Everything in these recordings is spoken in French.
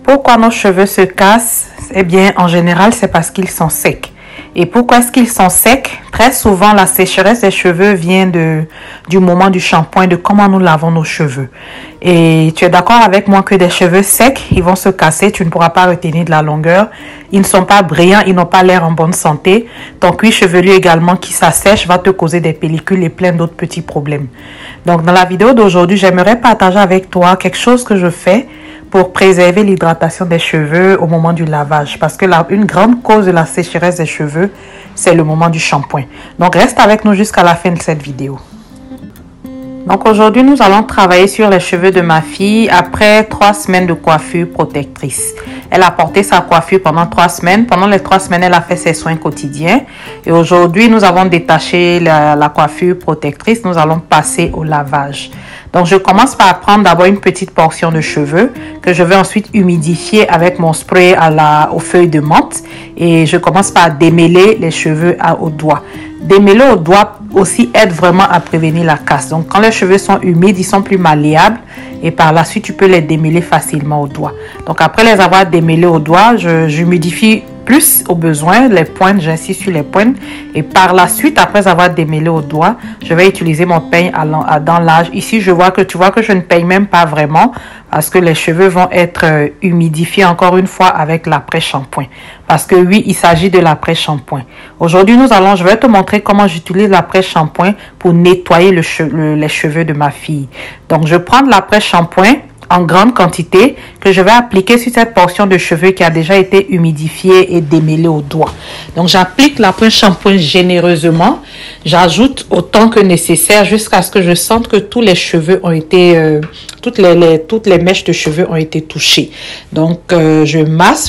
Pourquoi nos cheveux se cassent? Eh bien, en général, c'est parce qu'ils sont secs. Et pourquoi est-ce qu'ils sont secs? Très souvent, la sécheresse des cheveux vient du moment du shampoing, de comment nous lavons nos cheveux. Et tu es d'accord avec moi que des cheveux secs, ils vont se casser, tu ne pourras pas retenir de la longueur. Ils ne sont pas brillants, ils n'ont pas l'air en bonne santé. Ton cuir chevelu également qui s'assèche va te causer des pellicules et plein d'autres petits problèmes. Donc, dans la vidéo d'aujourd'hui, j'aimerais partager avec toi quelque chose que je fais pour préserver l'hydratation des cheveux au moment du lavage. Parce que une grande cause de la sécheresse des cheveux, c'est le moment du shampoing. Donc, reste avec nous jusqu'à la fin de cette vidéo. Donc, aujourd'hui, nous allons travailler sur les cheveux de ma fille après 3 semaines de coiffure protectrice. Elle a porté sa coiffure pendant 3 semaines. Pendant les 3 semaines, elle a fait ses soins quotidiens. Et aujourd'hui, nous avons détaché la coiffure protectrice. Nous allons passer au lavage. Donc, je commence par prendre d'abord une petite portion de cheveux que je vais ensuite humidifier avec mon spray aux feuilles de menthe. Et je commence par démêler les cheveux au doigt. Démêler au doigt aussi aide vraiment à prévenir la casse. Donc, quand les cheveux sont humides, ils sont plus malléables. Et par la suite, tu peux les démêler facilement au doigt. Donc, après les avoir démêlés au doigt, j'humidifie plus au besoin les pointes, j'insiste sur les pointes. Et par la suite, après avoir démêlé au doigt, je vais utiliser mon peigne dans l'âge. Ici, tu vois que je ne peigne même pas vraiment parce que les cheveux vont être humidifiés encore une fois avec l'après-shampoing. Parce que oui, il s'agit de l'après-shampoing. Aujourd'hui, je vais te montrer comment j'utilise l'après-shampoing pour nettoyer les cheveux de ma fille. Donc, je prends de l'après-shampoing en grande quantité que je vais appliquer sur cette portion de cheveux qui a déjà été humidifiée et démêlée au doigt. Donc, j'applique l'après-shampoing généreusement. J'ajoute autant que nécessaire jusqu'à ce que je sente que tous les cheveux ont été, toutes les mèches de cheveux ont été touchées. Donc, je masse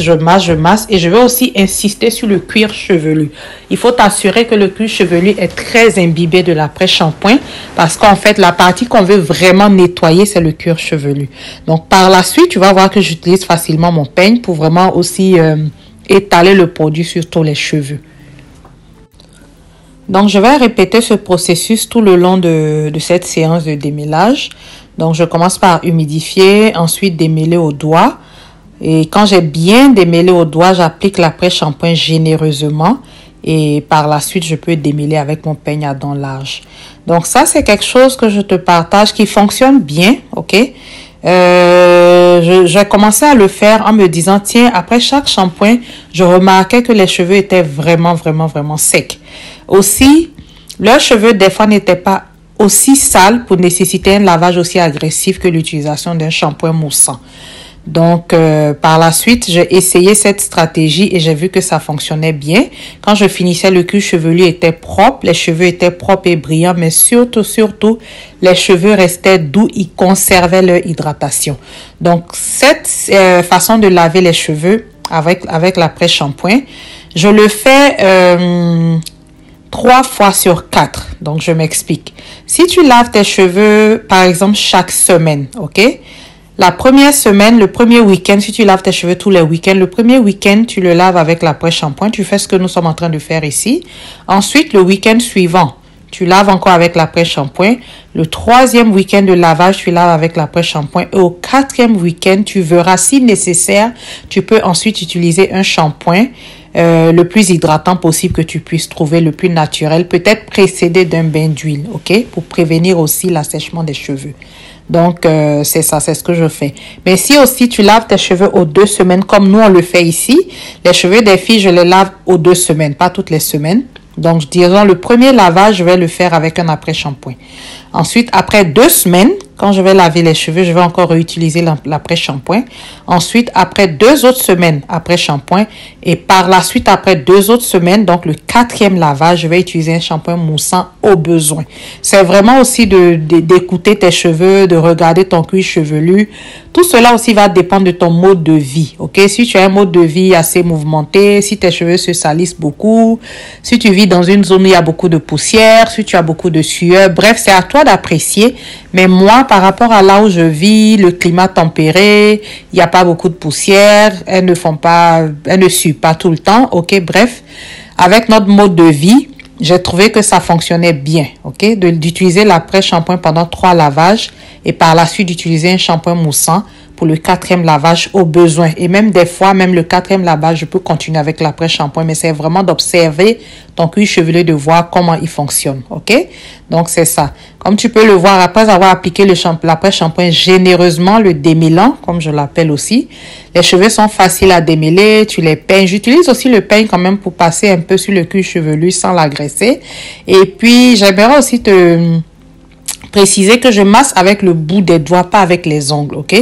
et je vais aussi insister sur le cuir chevelu. Il faut t'assurer que le cuir chevelu est très imbibé de l'après-shampoing parce qu'en fait, la partie qu'on veut vraiment nettoyer, c'est le cuir chevelu. Donc, par la suite, tu vas voir que j'utilise facilement mon peigne pour vraiment aussi étaler le produit sur tous les cheveux. Donc, je vais répéter ce processus tout le long de cette séance de démêlage. Donc, je commence par humidifier, ensuite démêler au doigt. Et quand j'ai bien démêlé au doigt, j'applique l'après-shampoing généreusement. Et par la suite, je peux démêler avec mon peigne à dents larges. Donc, ça, c'est quelque chose que je te partage qui fonctionne bien, ok? J'ai commencé à le faire en me disant, tiens, après chaque shampoing, je remarquais que les cheveux étaient vraiment secs. Aussi, leurs cheveux, des fois, n'étaient pas aussi sales pour nécessiter un lavage aussi agressif que l'utilisation d'un shampoing moussant. Donc, par la suite, j'ai essayé cette stratégie et j'ai vu que ça fonctionnait bien. Quand je finissais, le cuir chevelu était propre, les cheveux étaient propres et brillants, mais surtout, les cheveux restaient doux, ils conservaient leur hydratation. Donc, cette façon de laver les cheveux avec l'après-shampoing, je le fais 3 fois sur 4. Donc, je m'explique. Si tu laves tes cheveux, par exemple, chaque semaine, ok? La première semaine, le premier week-end, si tu laves tes cheveux tous les week-ends, le premier week-end, tu le laves avec l'après-shampoing. Tu fais ce que nous sommes en train de faire ici. Ensuite, le week-end suivant, tu laves encore avec l'après-shampoing. Le 3e week-end de lavage, tu laves avec l'après-shampoing. Et au 4e week-end, tu verras si nécessaire, tu peux ensuite utiliser un shampoing le plus hydratant possible que tu puisses trouver, le plus naturel, peut-être précédé d'un bain d'huile, ok? Pour prévenir aussi l'assèchement des cheveux. Donc, c'est ça, c'est ce que je fais. Mais si aussi tu laves tes cheveux aux 2 semaines, comme nous on le fait ici, les cheveux des filles, je les lave aux 2 semaines, pas toutes les semaines. Donc, disons, le premier lavage, je vais le faire avec un après-shampoing. Ensuite, après 2 semaines, quand je vais laver les cheveux, je vais encore réutiliser l'après-shampoing. Ensuite, après 2 autres semaines après shampoing. Et par la suite, après 2 autres semaines, donc le 4e lavage, je vais utiliser un shampoing moussant au besoin. C'est vraiment aussi d'écouter tes cheveux, de regarder ton cuir chevelu. Tout cela aussi va dépendre de ton mode de vie. Ok? Si tu as un mode de vie assez mouvementé, si tes cheveux se salissent beaucoup, si tu vis dans une zone où il y a beaucoup de poussière, si tu as beaucoup de sueur, bref, c'est à toi d'apprécier. Mais moi, par rapport à là où je vis, le climat tempéré, il n'y a pas beaucoup de poussière, elles ne suent pas tout le temps, ok, bref. Avec notre mode de vie, j'ai trouvé que ça fonctionnait bien, ok, d'utiliser l'après-shampoing pendant 3 lavages et par la suite d'utiliser un shampoing moussant pour le 4e lavage au besoin. Et même des fois, même le 4e lavage, je peux continuer avec l'après-shampoing, mais c'est vraiment d'observer ton cuir chevelu, de voir comment il fonctionne, ok? Donc, c'est ça. Comme tu peux le voir, après avoir appliqué l'après-shampoing généreusement, le démêlant, comme je l'appelle aussi, les cheveux sont faciles à démêler, tu les peignes. J'utilise aussi le peigne quand même pour passer un peu sur le cuir chevelu sans l'agresser. Et puis, j'aimerais aussi te préciser que je masse avec le bout des doigts, pas avec les ongles, ok?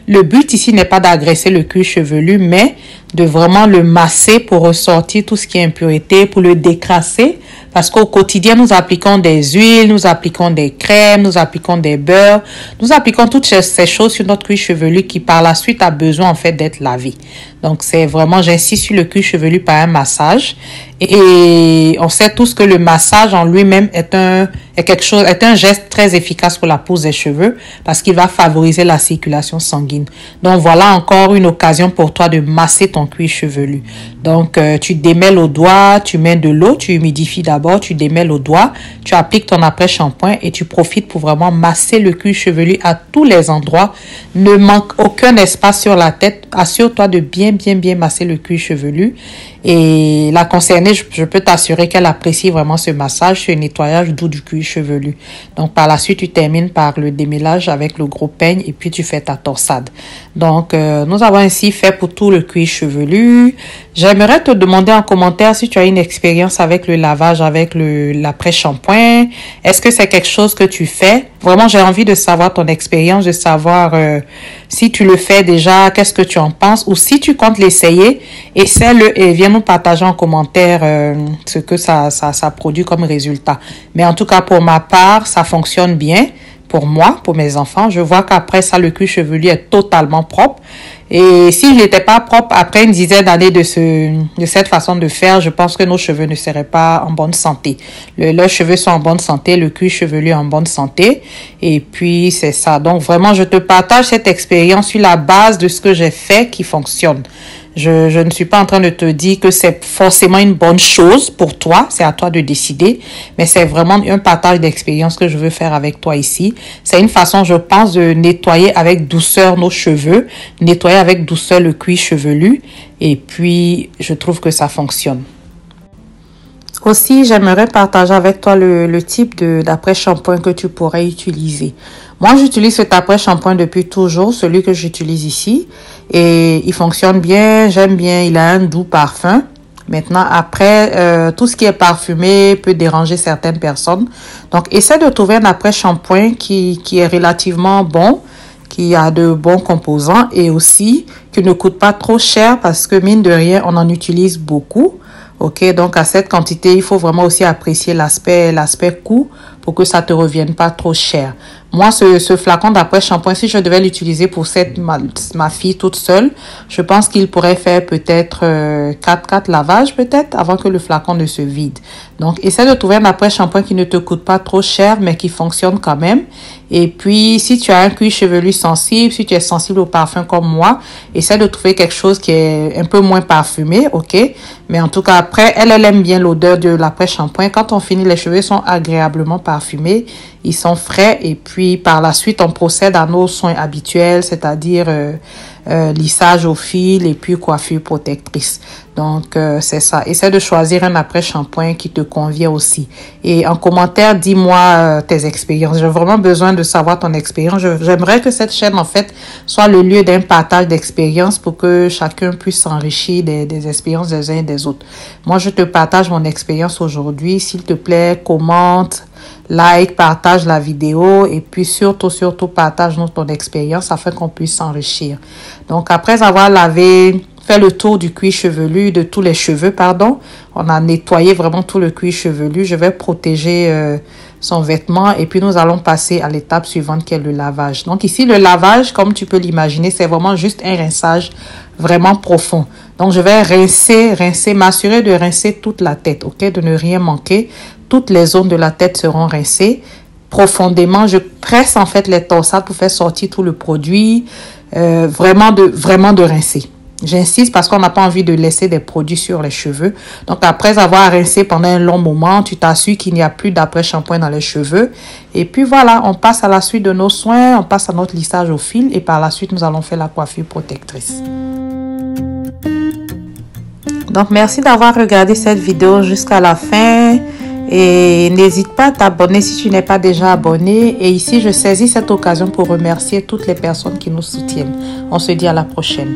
Le but ici n'est pas d'agresser le cuir chevelu, mais de vraiment le masser pour ressortir tout ce qui est impureté, pour le décrasser. Parce qu'au quotidien, nous appliquons des huiles, nous appliquons des crèmes, nous appliquons des beurres, nous appliquons toutes ces choses sur notre cuir chevelu qui par la suite a besoin en fait d'être lavé. Donc c'est vraiment, j'insiste sur le cuir chevelu par un massage. Et on sait tous que le massage en lui-même est un geste très efficace pour la pose des cheveux parce qu'il va favoriser la circulation sanguine. Donc voilà encore une occasion pour toi de masser ton cuir chevelu. Donc tu démêles au doigt, tu mets de l'eau, tu humidifies d'abord, tu démêles au doigt, tu appliques ton après-shampoing et tu profites pour vraiment masser le cuir chevelu à tous les endroits. Ne manque aucun espace sur la tête. Assure-toi de bien masser le cuir chevelu. Et la concernée, je peux t'assurer qu'elle apprécie vraiment ce massage, ce nettoyage doux du cuir chevelu. Donc, par la suite, tu termines par le démêlage avec le gros peigne et puis tu fais ta torsade. Donc, nous avons ainsi fait pour tout le cuir chevelu. J'aimerais te demander en commentaire si tu as une expérience avec le lavage, avec l'après-shampoing. Est-ce que c'est quelque chose que tu fais? Vraiment, j'ai envie de savoir ton expérience, de savoir si tu le fais déjà, qu'est-ce que tu en penses? Ou si tu comptes l'essayer, essaie-le et viens nous partager en commentaire ce que ça produit comme résultat. Mais en tout cas, pour ma part, ça fonctionne bien. Pour moi, pour mes enfants, je vois qu'après ça, le cuir chevelu est totalement propre. Et s'il n'était pas propre, après une dizaine d'années de cette façon de faire, je pense que nos cheveux ne seraient pas en bonne santé. Leurs cheveux sont en bonne santé, le cuir chevelu est en bonne santé. Et puis, c'est ça. Donc, vraiment, je te partage cette expérience sur la base de ce que j'ai fait qui fonctionne. Je ne suis pas en train de te dire que c'est forcément une bonne chose pour toi. C'est à toi de décider. Mais c'est vraiment un partage d'expérience que je veux faire avec toi ici. C'est une façon, je pense, de nettoyer avec douceur nos cheveux, nettoyer avec douceur le cuir chevelu. Et puis, je trouve que ça fonctionne. Aussi, j'aimerais partager avec toi le type d'après-shampoing que tu pourrais utiliser. Moi, j'utilise cet après-shampoing depuis toujours, celui que j'utilise ici. Et il fonctionne bien, j'aime bien, il a un doux parfum. Maintenant, après, tout ce qui est parfumé peut déranger certaines personnes. Donc, essaie de trouver un après-shampoing qui est relativement bon, qui a de bons composants et aussi qui ne coûte pas trop cher parce que mine de rien, on en utilise beaucoup. Ok, donc à cette quantité, il faut vraiment aussi apprécier l'aspect coût pour que ça te revienne pas trop cher. Moi, ce flacon d'après-shampoing, si je devais l'utiliser pour ma fille toute seule, je pense qu'il pourrait faire peut-être 4 lavages peut-être avant que le flacon ne se vide. Donc, essaie de trouver un après-shampoing qui ne te coûte pas trop cher, mais qui fonctionne quand même. Et puis, si tu as un cuir chevelu sensible, si tu es sensible au parfum comme moi, essaie de trouver quelque chose qui est un peu moins parfumé, ok? Mais en tout cas, après, elle aime bien l'odeur de l'après-shampoing. Quand on finit, les cheveux sont agréablement parfumés, ils sont frais et puis par la suite, on procède à nos soins habituels, c'est-à-dire lissage au fil et puis coiffure protectrice. Donc, c'est ça. Essaie de choisir un après-shampoing qui te convient aussi. Et en commentaire, dis-moi tes expériences. J'ai vraiment besoin de savoir ton expérience. J'aimerais que cette chaîne, en fait, soit le lieu d'un partage d'expériences pour que chacun puisse s'enrichir des expériences des uns et des autres. Moi, je te partage mon expérience aujourd'hui. S'il te plaît, commente, like, partage la vidéo et puis surtout partage-nous ton expérience afin qu'on puisse s'enrichir. Donc, après avoir fait le tour du cuir chevelu, de tous les cheveux, pardon, on a nettoyé vraiment tout le cuir chevelu. Je vais protéger son vêtement et puis nous allons passer à l'étape suivante qui est le lavage. Donc ici, le lavage, comme tu peux l'imaginer, c'est vraiment juste un rinçage vraiment profond. Donc, je vais rincer, m'assurer de rincer toute la tête, ok, de ne rien manquer. Toutes les zones de la tête seront rincées profondément. Je presse en fait les torsades pour faire sortir tout le produit, vraiment de rincer. J'insiste parce qu'on n'a pas envie de laisser des produits sur les cheveux. Donc, après avoir rincé pendant un long moment, tu t'assures qu'il n'y a plus d'après-shampoing dans les cheveux. Et puis voilà, on passe à la suite de nos soins, on passe à notre lissage au fil et par la suite, nous allons faire la coiffure protectrice. Donc, merci d'avoir regardé cette vidéo jusqu'à la fin. Et n'hésite pas à t'abonner si tu n'es pas déjà abonné. Et ici, je saisis cette occasion pour remercier toutes les personnes qui nous soutiennent. On se dit à la prochaine.